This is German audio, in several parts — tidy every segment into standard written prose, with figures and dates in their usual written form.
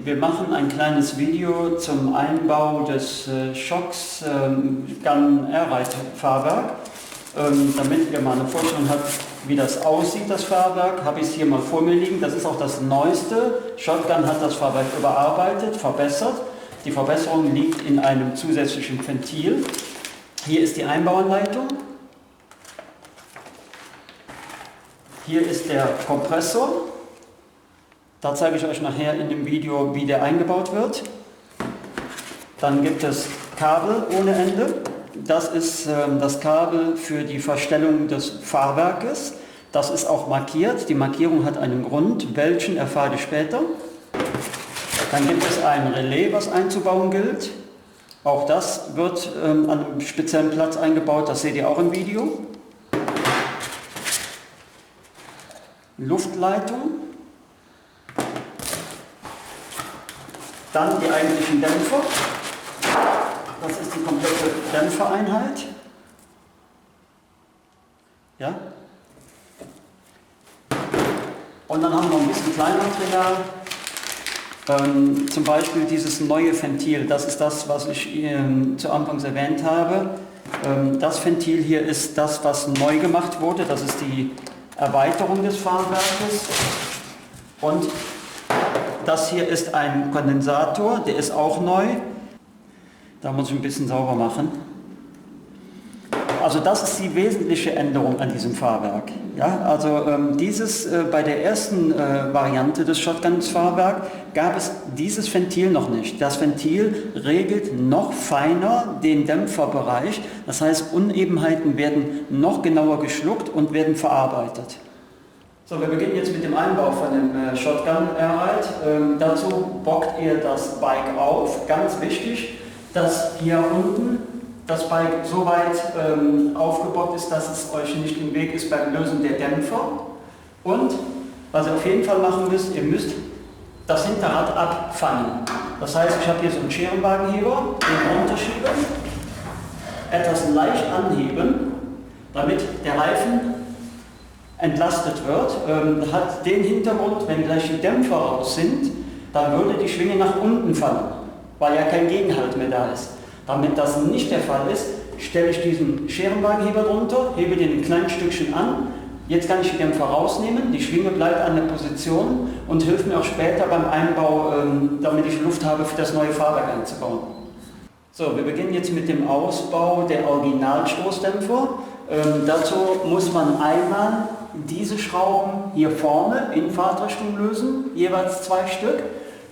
Wir machen ein kleines Video zum Einbau des Schox Gun Airride Fahrwerk. Damit ihr mal eine Vorstellung habt, wie das aussieht, das Fahrwerk, habe ich es hier mal vor mir liegen. Das ist auch das Neueste. Shotgun hat das Fahrwerk überarbeitet, verbessert. Die Verbesserung liegt in einem zusätzlichen Ventil. Hier ist die Einbauanleitung. Hier ist der Kompressor. Da zeige ich euch nachher in dem Video, wie der eingebaut wird. Dann gibt es Kabel ohne Ende. Das ist das Kabel für die Verstellung des Fahrwerkes. Das ist auch markiert. Die Markierung hat einen Grund, welchen erfahrt ihr später. Dann gibt es ein Relais, was einzubauen gilt. Auch das wird an einem speziellen Platz eingebaut, das seht ihr auch im Video. Luftleitung. Dann die eigentlichen Dämpfer. Das ist die komplette Dämpfereinheit. Ja. Und dann haben wir ein bisschen Kleinmaterial. Zum Beispiel dieses neue Ventil. Das ist das, was ich zu Anfangs erwähnt habe. Das Ventil hier ist das, was neu gemacht wurde. Das ist die Erweiterung des Fahrwerkes. Und das hier ist ein Kondensator, der ist auch neu. Da muss ich ein bisschen sauber machen. Also das ist die wesentliche Änderung an diesem Fahrwerk. Ja, also bei der ersten Variante des Shotgun-Fahrwerks gab es dieses Ventil noch nicht. Das Ventil regelt noch feiner den Dämpferbereich. Das heißt, Unebenheiten werden noch genauer geschluckt und werden verarbeitet. So, wir beginnen jetzt mit dem Einbau von dem Shotgun Airride. Dazu bockt ihr das Bike auf. Ganz wichtig, dass hier unten das Bike so weit aufgebockt ist, dass es euch nicht im Weg ist beim Lösen der Dämpfer. Und was ihr auf jeden Fall machen müsst, ihr müsst das Hinterrad abfangen. Das heißt, ich habe hier so einen Scherenwagenheber, den runterschieben, etwas leicht anheben, damit der Reifen entlastet wird. Hat den Hintergrund, wenn gleich die Dämpfer raus sind, dann würde die Schwinge nach unten fallen, weil ja kein Gegenhalt mehr da ist. Damit das nicht der Fall ist, stelle ich diesen Scherenwagenheber drunter, hebe den ein kleines Stückchen an. Jetzt kann ich die Dämpfer rausnehmen, die Schwinge bleibt an der Position und hilft mir auch später beim Einbau, damit ich Luft habe, für das neue Fahrwerk einzubauen. So, wir beginnen jetzt mit dem Ausbau der Originalstoßdämpfer. Dazu muss man einmal diese Schrauben hier vorne in Fahrtrichtung lösen, jeweils 2 Stück.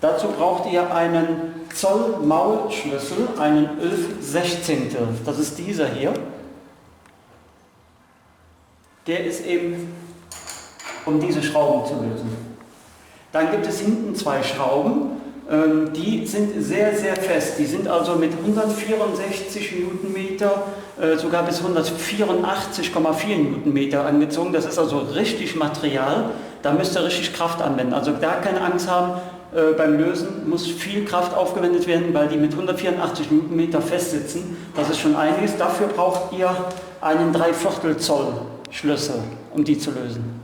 Dazu braucht ihr einen Zoll-Maulschlüssel, einen 11/16. Das ist dieser hier. Der ist eben, um diese Schrauben zu lösen. Dann gibt es hinten 2 Schrauben, die sind sehr, sehr fest. Die sind also mit 164 Newtonmeter, sogar bis 184,4 Newtonmeter angezogen. Das ist also richtig Material. Da müsst ihr richtig Kraft anwenden. Also da keine Angst haben, beim Lösen muss viel Kraft aufgewendet werden, weil die mit 184 Newtonmeter festsitzen. Das ist schon einiges. Dafür braucht ihr einen 3/4 Zoll Schlüssel, um die zu lösen.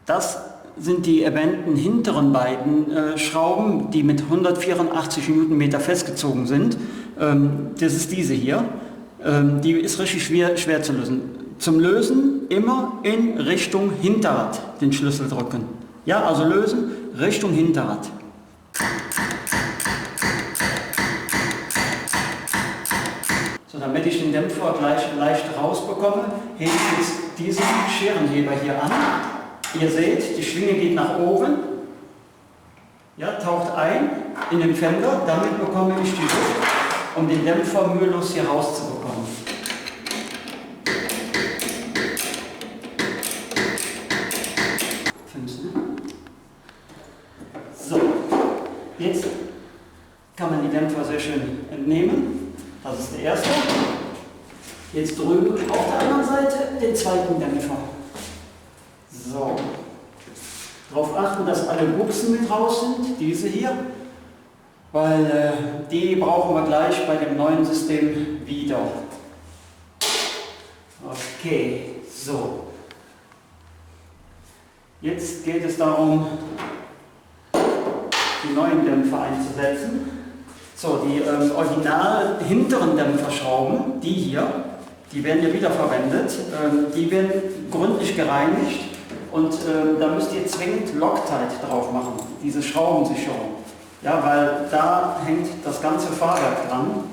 Das sind die erwähnten hinteren beiden Schrauben, die mit 184 Newtonmeter festgezogen sind. Das ist diese hier. Die ist richtig schwer zu lösen. Zum Lösen immer in Richtung Hinterrad den Schlüssel drücken. Ja, also lösen, Richtung Hinterrad. So, damit ich den Dämpfer gleich leicht rausbekomme, hebe ich jetzt diesen Scherenheber hier an. Ihr seht, die Schwinge geht nach oben, ja, taucht ein in den Fender. Damit bekomme ich die Luft, um den Dämpfer mühelos hier rauszubekommen. So, jetzt kann man die Dämpfer sehr schön entnehmen. Das ist der erste. Jetzt drüben auf der anderen Seite den zweiten Dämpfer. So. Darauf achten, dass alle Buchsen mit raus sind, diese hier, weil die brauchen wir gleich bei dem neuen System wieder. Okay, so. Jetzt geht es darum, die die neuen Dämpfer einzusetzen. So, die original hinteren Dämpferschrauben, die hier, die werden ja wiederverwendet, die werden gründlich gereinigt und da müsst ihr zwingend Loctite drauf machen, diese Schraubensicherung. Ja, weil da hängt das ganze Fahrwerk dran.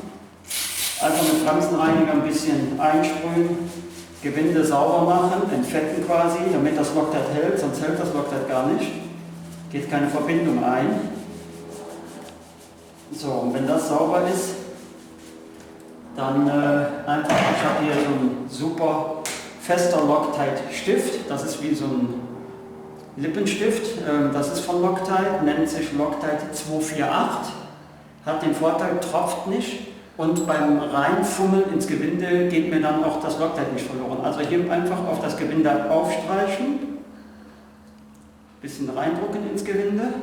Also mit Bremsenreiniger ein bisschen einsprühen, Gewinde sauber machen, entfetten quasi, damit das Loctite hält, sonst hält das Loctite gar nicht. Geht keine Verbindung ein. So, und wenn das sauber ist, dann einfach, ich habe hier so einen super fester Loctite-Stift, das ist wie so ein Lippenstift, das ist von Loctite, nennt sich Loctite 248, hat den Vorteil, tropft nicht und beim Reinfummeln ins Gewinde geht mir dann auch das Loctite nicht verloren. Also hier einfach auf das Gewinde aufstreichen, bisschen reindrücken ins Gewinde,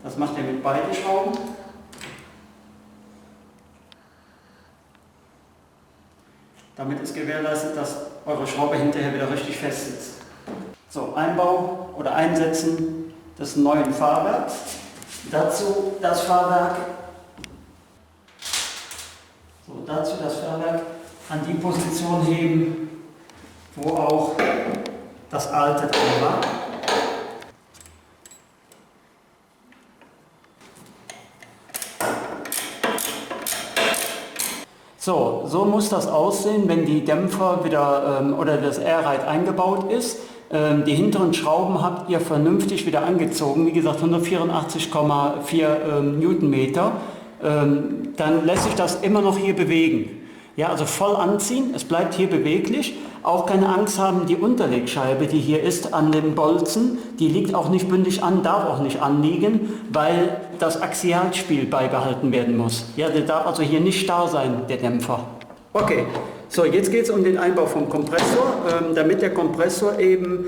das macht ihr mit beiden Schrauben. Damit ist gewährleistet, dass eure Schraube hinterher wieder richtig fest sitzt. So, Einbau oder Einsetzen des neuen Fahrwerks. Dazu das Fahrwerk an die Position heben, wo auch das alte drin war. So muss das aussehen, wenn die Dämpfer wieder oder das Airride eingebaut ist. Die hinteren Schrauben habt ihr vernünftig wieder angezogen, wie gesagt 184,4 Newtonmeter. Dann lässt sich das immer noch hier bewegen. Ja, also voll anziehen, es bleibt hier beweglich. Auch keine Angst haben, die Unterlegscheibe, die hier ist an den Bolzen, die liegt auch nicht bündig an, darf auch nicht anliegen, weil das Axialspiel beibehalten werden muss. Ja, der darf also hier nicht starr sein, der Dämpfer. Okay, so jetzt geht es um den Einbau vom Kompressor. Damit der Kompressor eben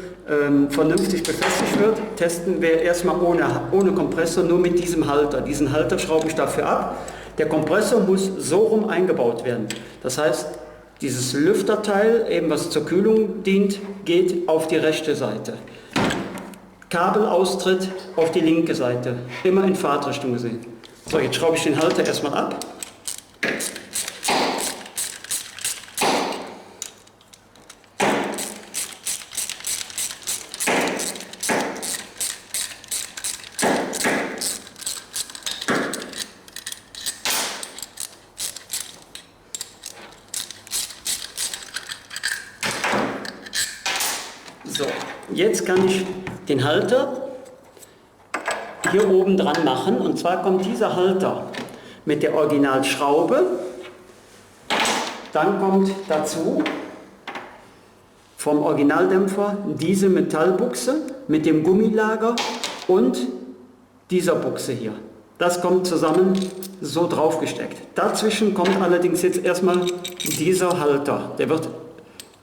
vernünftig befestigt wird, testen wir erstmal ohne Kompressor, nur mit diesem Halter. Diesen Halter schraube ich dafür ab. Der Kompressor muss so rum eingebaut werden. Das heißt, dieses Lüfterteil, eben was zur Kühlung dient, geht auf die rechte Seite. Kabelaustritt auf die linke Seite, immer in Fahrtrichtung gesehen. So, jetzt schraube ich den Halter erstmal ab. So, jetzt kann ich den Halter hier oben dran machen, und zwar kommt dieser Halter mit der Originalschraube, dann kommt dazu vom Originaldämpfer diese Metallbuchse mit dem Gummilager und dieser Buchse hier. Das kommt zusammen so draufgesteckt. Dazwischen kommt allerdings jetzt erstmal dieser Halter, der wird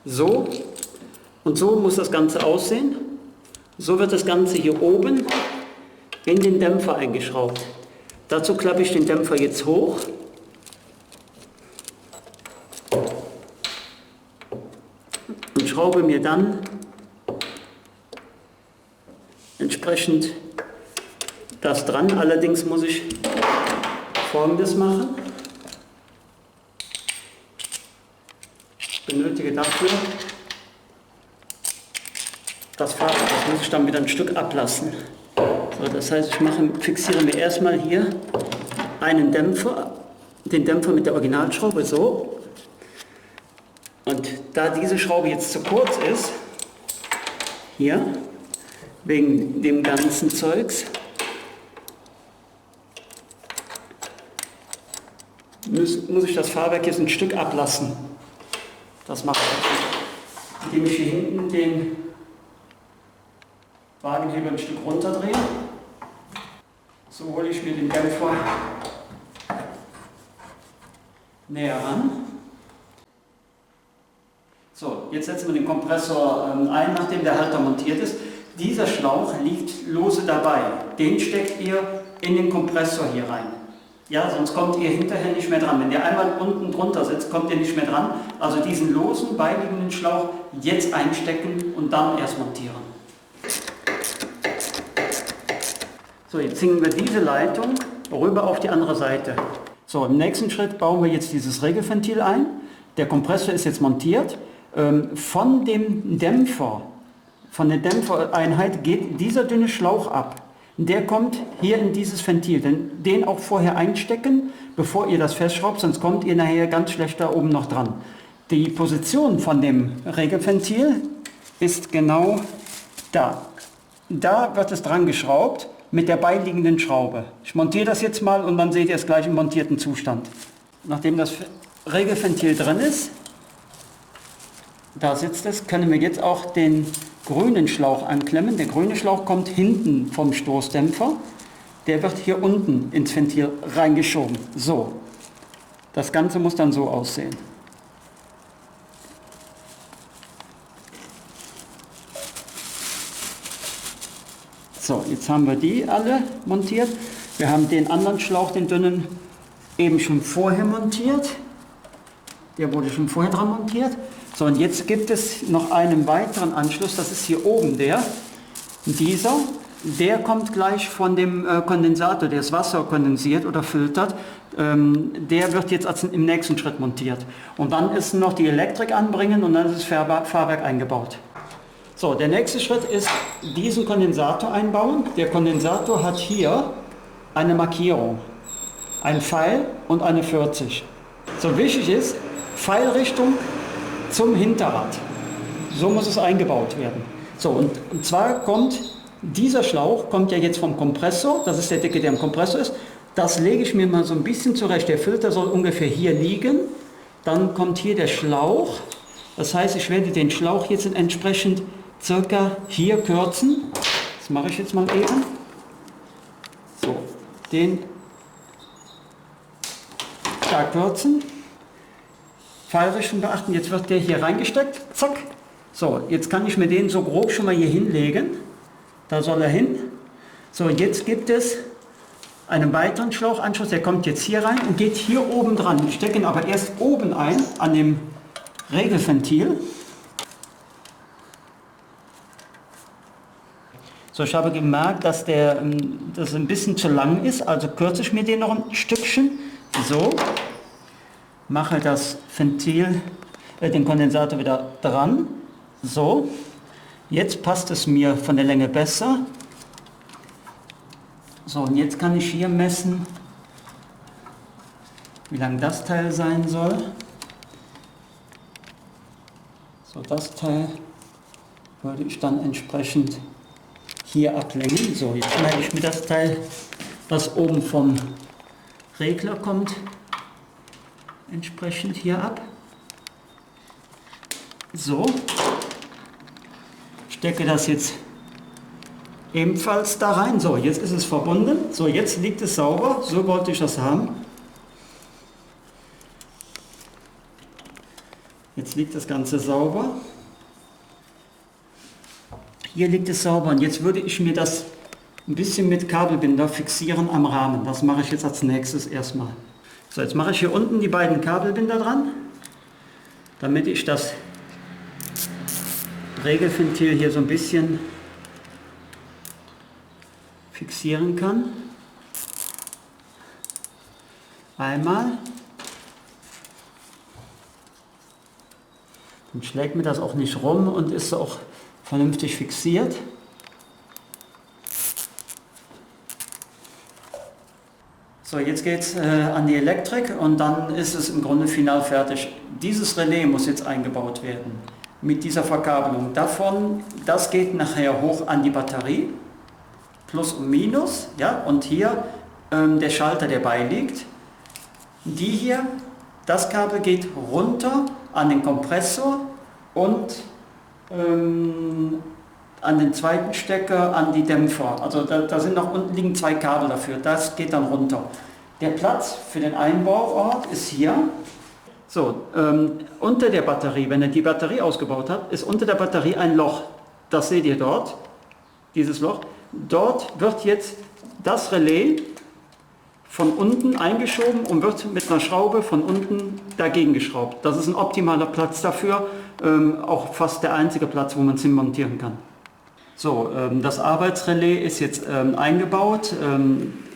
so. Und so muss das Ganze aussehen. So wird das Ganze hier oben in den Dämpfer eingeschraubt. Dazu klappe ich den Dämpfer jetzt hoch. Und schraube mir dann entsprechend das dran. Allerdings muss ich Folgendes machen. Ich benötige dafür das Fahrrad, das muss ich dann wieder ein Stück ablassen. So, das heißt, ich fixiere mir erstmal hier einen Dämpfer, den Dämpfer mit der Originalschraube so. Und da diese Schraube jetzt zu kurz ist, hier, wegen dem ganzen Zeugs, muss ich das Fahrwerk jetzt ein Stück ablassen. Das mache ich, indem ich hier hinten den Wagenheber ein Stück runterdrehen. So hole ich mir den Dämpfer näher ran. So, jetzt setzen wir den Kompressor ein, nachdem der Halter montiert ist. Dieser Schlauch liegt lose dabei. Den steckt ihr in den Kompressor hier rein. Ja, sonst kommt ihr hinterher nicht mehr dran. Wenn ihr einmal unten drunter sitzt, kommt ihr nicht mehr dran. Also diesen losen, beiliegenden Schlauch jetzt einstecken und dann erst montieren. So, jetzt ziehen wir diese Leitung rüber auf die andere Seite. So, im nächsten Schritt bauen wir jetzt dieses Regelventil ein. Der Kompressor ist jetzt montiert. Von dem Dämpfer, von der Dämpfereinheit geht dieser dünne Schlauch ab. Der kommt hier in dieses Ventil. Den auch vorher einstecken, bevor ihr das festschraubt, sonst kommt ihr nachher ganz schlecht da oben noch dran. Die Position von dem Regelventil ist genau da. Da wird es dran geschraubt mit der beiliegenden Schraube. Ich montiere das jetzt mal und dann seht ihr es gleich im montierten Zustand. Nachdem das Regelventil drin ist, da sitzt es, können wir jetzt auch den grünen Schlauch anklemmen. Der grüne Schlauch kommt hinten vom Stoßdämpfer. Der wird hier unten ins Ventil reingeschoben. So, das Ganze muss dann so aussehen. So, jetzt haben wir die alle montiert. Wir haben den anderen Schlauch, den dünnen, eben schon vorher montiert. Der wurde schon vorher dran montiert. So, und jetzt gibt es noch einen weiteren Anschluss, das ist hier oben der. Dieser, der kommt gleich von dem Kondensator, der das Wasser kondensiert oder filtert. Der wird jetzt im nächsten Schritt montiert. Und dann ist noch die Elektrik anbringen und dann ist das Fahrwerk eingebaut. So, der nächste Schritt ist diesen Kondensator einbauen. Der Kondensator hat hier eine Markierung, ein Pfeil und eine 40. So, wichtig ist, Pfeilrichtung zum Hinterrad. So muss es eingebaut werden. So, und zwar kommt dieser Schlauch, kommt ja jetzt vom Kompressor, das ist der Deckel, der im Kompressor ist. Das lege ich mir mal so ein bisschen zurecht. Der Filter soll ungefähr hier liegen. Dann kommt hier der Schlauch. Das heißt, ich werde den Schlauch jetzt entsprechend circa hier kürzen. Das mache ich jetzt mal eben. So, den da kürzen. Pfeilrichtung beachten, jetzt wird der hier reingesteckt, zack. So, jetzt kann ich mir den so grob schon mal hier hinlegen. Da soll er hin. So, jetzt gibt es einen weiteren Schlauchanschluss, der kommt jetzt hier rein und geht hier oben dran. Ich stecke ihn aber erst oben ein, an dem Regelventil. So, ich habe gemerkt, dass das ein bisschen zu lang ist, also kürze ich mir den noch ein Stückchen. So. Mache das Ventil, den Kondensator wieder dran. So, jetzt passt es mir von der Länge besser. So, und jetzt kann ich hier messen, wie lang das Teil sein soll. So, das Teil würde ich dann entsprechend hier ablängen. So, jetzt schneide ich mir das Teil, was oben vom Regler kommt, entsprechend hier ab. So, stecke das jetzt ebenfalls da rein. So, jetzt ist es verbunden. So, jetzt liegt es sauber. So wollte ich das haben. Jetzt liegt das Ganze sauber. Hier liegt es sauber und jetzt würde ich mir das ein bisschen mit Kabelbinder fixieren am Rahmen. Das mache ich jetzt als nächstes erstmal. So, jetzt mache ich hier unten die beiden Kabelbinder dran, damit ich das Regelventil hier so ein bisschen fixieren kann. Einmal. Dann schlägt mir das auch nicht rum und ist auch vernünftig fixiert. So, jetzt geht es an die Elektrik und dann ist es im Grunde final fertig. Dieses Relais muss jetzt eingebaut werden mit dieser Verkabelung. Das geht nachher hoch an die Batterie, Plus und Minus, ja, und hier der Schalter, der beiliegt. Die hier, das Kabel geht runter an den Kompressor und an den zweiten Stecker, an die Dämpfer. Also da sind noch unten liegen zwei Kabel dafür. Das geht dann runter. Der Platz für den Einbauort ist hier. So, unter der Batterie, wenn ihr die Batterie ausgebaut habt, ist unter der Batterie ein Loch. Das seht ihr dort, dieses Loch. Dort wird jetzt das Relais von unten eingeschoben und wird mit einer Schraube von unten dagegen geschraubt. Das ist ein optimaler Platz dafür, auch fast der einzige Platz, wo man es hin montieren kann. So, das Arbeitsrelais ist jetzt eingebaut.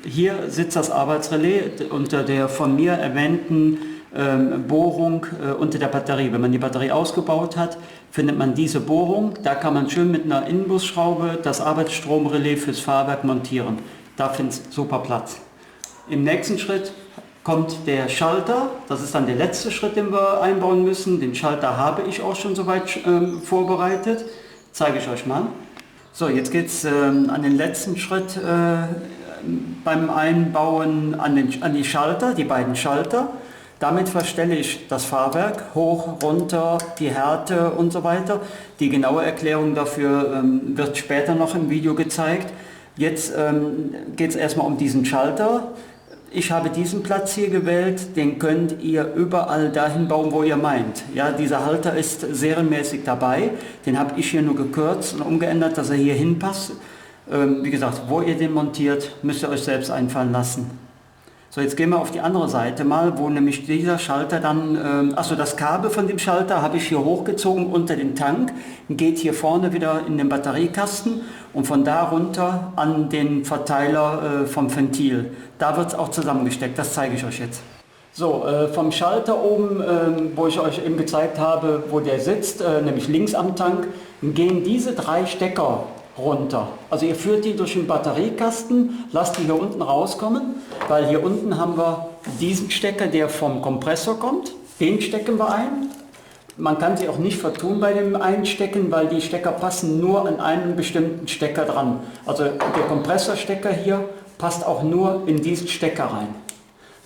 Hier sitzt das Arbeitsrelais unter der von mir erwähnten Bohrung unter der Batterie. Wenn man die Batterie ausgebaut hat, findet man diese Bohrung. Da kann man schön mit einer Inbusschraube das Arbeitsstromrelais fürs Fahrwerk montieren. Da findet es super Platz. Im nächsten Schritt kommt der Schalter. Das ist dann der letzte Schritt, den wir einbauen müssen. Den Schalter habe ich auch schon soweit vorbereitet. Zeige ich euch mal. So, jetzt geht es an den letzten Schritt beim Einbauen an die Schalter, die beiden Schalter. Damit verstelle ich das Fahrwerk hoch, runter, die Härte und so weiter. Die genaue Erklärung dafür wird später noch im Video gezeigt. Jetzt geht es erstmal um diesen Schalter. Ich habe diesen Platz hier gewählt, den könnt ihr überall dahin bauen, wo ihr meint. Ja, dieser Halter ist serienmäßig dabei, den habe ich hier nur gekürzt und umgeändert, dass er hier hinpasst. Wie gesagt, wo ihr den montiert, müsst ihr euch selbst einfallen lassen. So, jetzt gehen wir auf die andere Seite mal, wo nämlich dieser Schalter dann, also das Kabel von dem Schalter habe ich hier hochgezogen unter den Tank, geht hier vorne wieder in den Batteriekasten und von da runter an den Verteiler vom Ventil. Da wird es auch zusammengesteckt, das zeige ich euch jetzt. So, vom Schalter oben, wo ich euch eben gezeigt habe, wo der sitzt, nämlich links am Tank, gehen diese 3 Stecker runter. Also ihr führt die durch den Batteriekasten, lasst die hier unten rauskommen, weil hier unten haben wir diesen Stecker, der vom Kompressor kommt. Den stecken wir ein. Man kann sie auch nicht vertun bei dem Einstecken, weil die Stecker passen nur an einen bestimmten Stecker dran. Also der Kompressorstecker hier passt auch nur in diesen Stecker rein.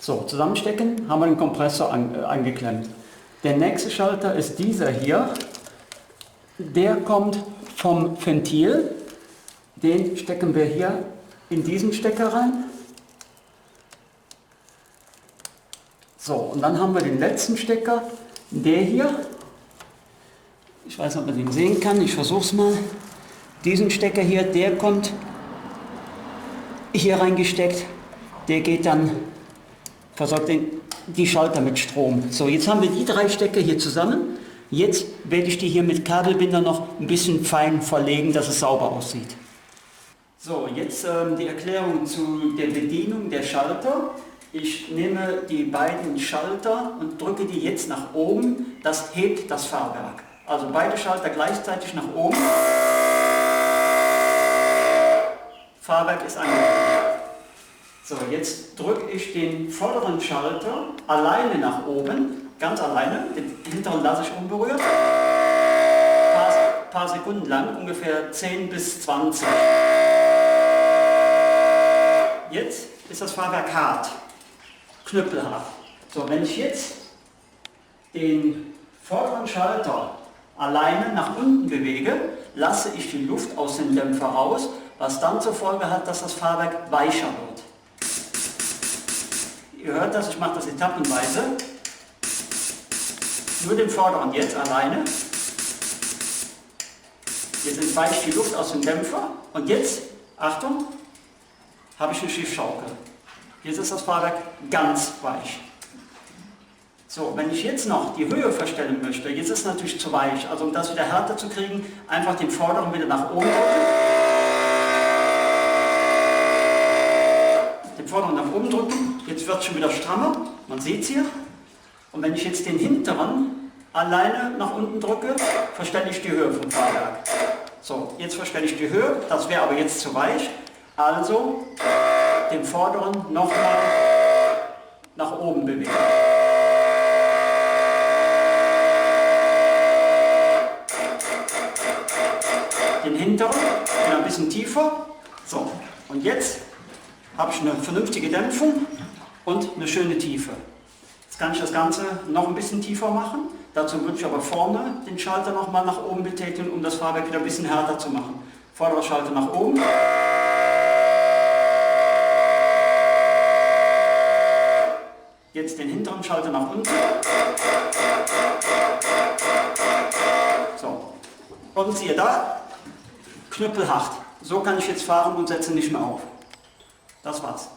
So, zusammenstecken, haben wir den Kompressor angeklemmt. Der nächste Schalter ist dieser hier. Der kommt vom Ventil. Den stecken wir hier in diesen Stecker rein. So, und dann haben wir den letzten Stecker, der hier. Ich weiß nicht, ob man den sehen kann, ich versuche es mal. Diesen Stecker hier, der kommt hier reingesteckt. Der geht dann, versorgt die Schalter mit Strom. So, jetzt haben wir die 3 Stecker hier zusammen. Jetzt werde ich die hier mit Kabelbinder noch ein bisschen fein verlegen, dass es sauber aussieht. So, jetzt die Erklärung zu der Bedienung der Schalter. Ich nehme die beiden Schalter und drücke die jetzt nach oben. Das hebt das Fahrwerk. Also beide Schalter gleichzeitig nach oben. Fahrwerk ist angekommen. So, jetzt drücke ich den vorderen Schalter alleine nach oben. Ganz alleine, den hinteren lasse ich unberührt. Ein paar Sekunden lang, ungefähr 10 bis 20. Jetzt ist das Fahrwerk hart, knüppelhart. So, wenn ich jetzt den vorderen Schalter alleine nach unten bewege, lasse ich die Luft aus dem Dämpfer raus, was dann zur Folge hat, dass das Fahrwerk weicher wird. Ihr hört das, ich mache das etappenweise. Nur den vorderen jetzt alleine. Jetzt entweicht die Luft aus dem Dämpfer und jetzt, Achtung, habe ich eine Schiffschaukel. Jetzt ist das Fahrwerk ganz weich. So, wenn ich jetzt noch die Höhe verstellen möchte, jetzt ist es natürlich zu weich, also um das wieder härter zu kriegen, einfach den vorderen wieder nach oben drücken. Den vorderen nach oben drücken, jetzt wird es schon wieder strammer, man sieht es hier. Und wenn ich jetzt den hinteren alleine nach unten drücke, verstelle ich die Höhe vom Fahrwerk. So, jetzt verstelle ich die Höhe, das wäre aber jetzt zu weich. Also den vorderen nochmal nach oben bewegen. Den hinteren wieder ein bisschen tiefer. So, und jetzt habe ich eine vernünftige Dämpfung und eine schöne Tiefe. Jetzt kann ich das Ganze noch ein bisschen tiefer machen. Dazu würde ich aber vorne den Schalter nochmal nach oben betätigen, um das Fahrwerk wieder ein bisschen härter zu machen. Vorderer Schalter nach oben. Jetzt den hinteren Schalter nach unten. So. Und siehe da, knüppelhart. So kann ich jetzt fahren und setze nicht mehr auf. Das war's.